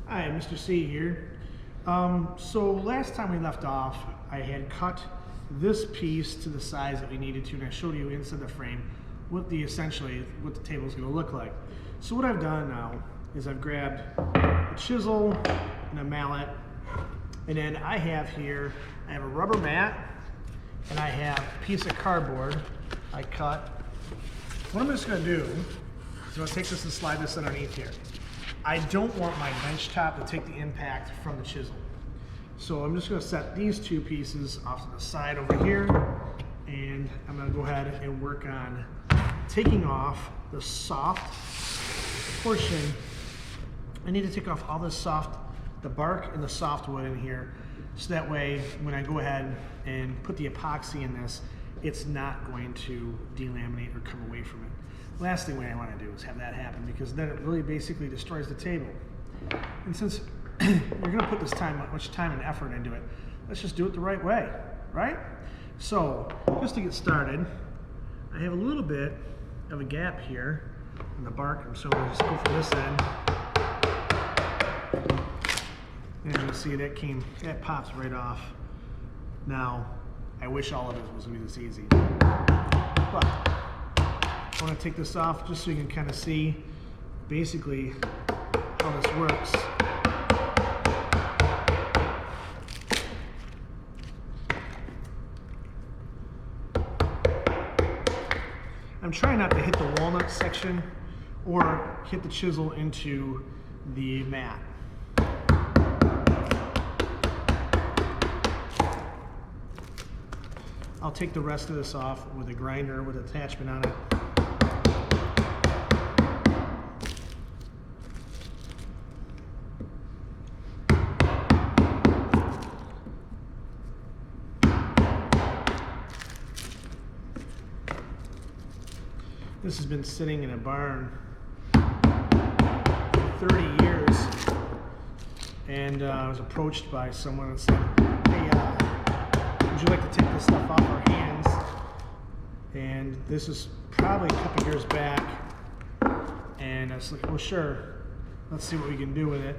Hi, Mr. C here. So last time we left off, I had cut this piece to the size that we needed to, and I showed you inside the frame essentially what the table is going to look like. So what I've done now is I've grabbed a chisel and a mallet, and then I have a rubber mat, and I have a piece of cardboard I cut. What I'm just going to do is I'm going to take this and slide this underneath here. I don't want my bench top to take the impact from the chisel. So I'm just going to set these two pieces off to the side over here, and I'm going to go ahead and work on taking off the soft portion. I need to take off all the bark and the softwood in here, so that way when I go ahead and put the epoxy in this, it's not going to delaminate or come away from it. Last thing I want to do is have that happen, because then it really basically destroys the table. And since you're going to put this much time and effort into it, let's just do it the right way, right? So just to get started, I have a little bit of a gap here in the bark, so I'm going to just go from this end. And as you can see, that pops right off. Now, I wish all of it was going to be this easy, but I want to take this off just so you can kind of see basically how this works. I'm trying not to hit the walnut section or hit the chisel into the mat. I'll take the rest of this off with a grinder with attachment on it. This has been sitting in a barn for 30 years, and I was approached by someone and said, hey, would you like to take this stuff off our hands? And this is probably a couple years back, and I was like, well, sure, let's see what we can do with it.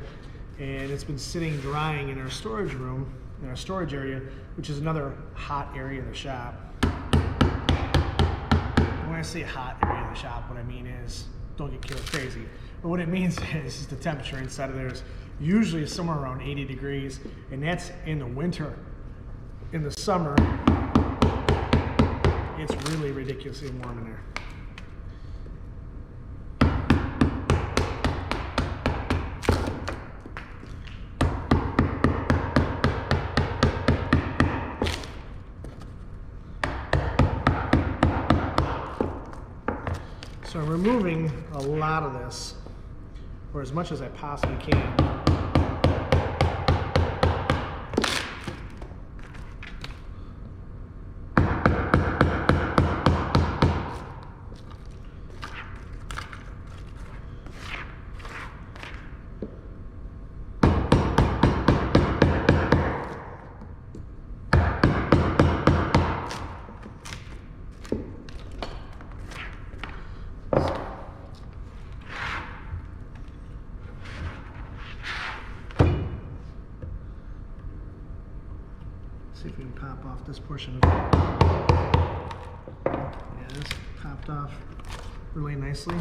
And it's been sitting drying in our storage room, in our storage area, which is another hot area in the shop. When I say hot area in the shop, what I mean is, don't get killed crazy, but what it means is the temperature inside of there is usually somewhere around 80 degrees, and that's in the winter. In the summer, it's really ridiculously warm in there. So I'm removing a lot of this, or as much as I possibly can. See if we can pop off this portion of it. Yeah, this popped off really nicely.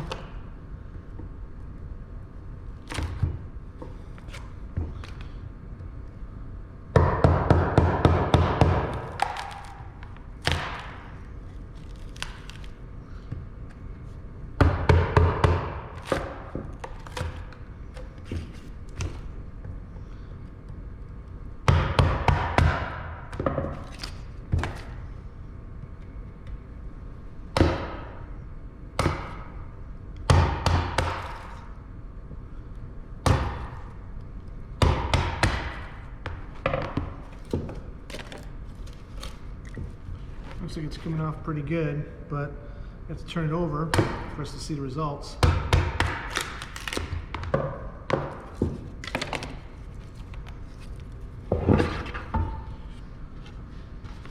Looks like it's coming off pretty good, but you have to turn it over for us to see the results.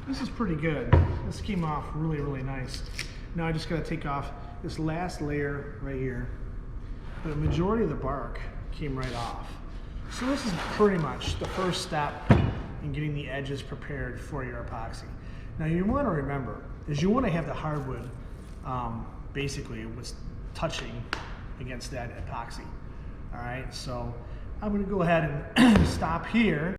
This is pretty good. This came off really, really nice. Now I just got to take off this last layer right here. But the majority of the bark came right off. So this is pretty much the first step in getting the edges prepared for your epoxy. Now you want to remember is you want to have the hardwood basically was touching against that epoxy. All right, so I'm going to go ahead and stop here.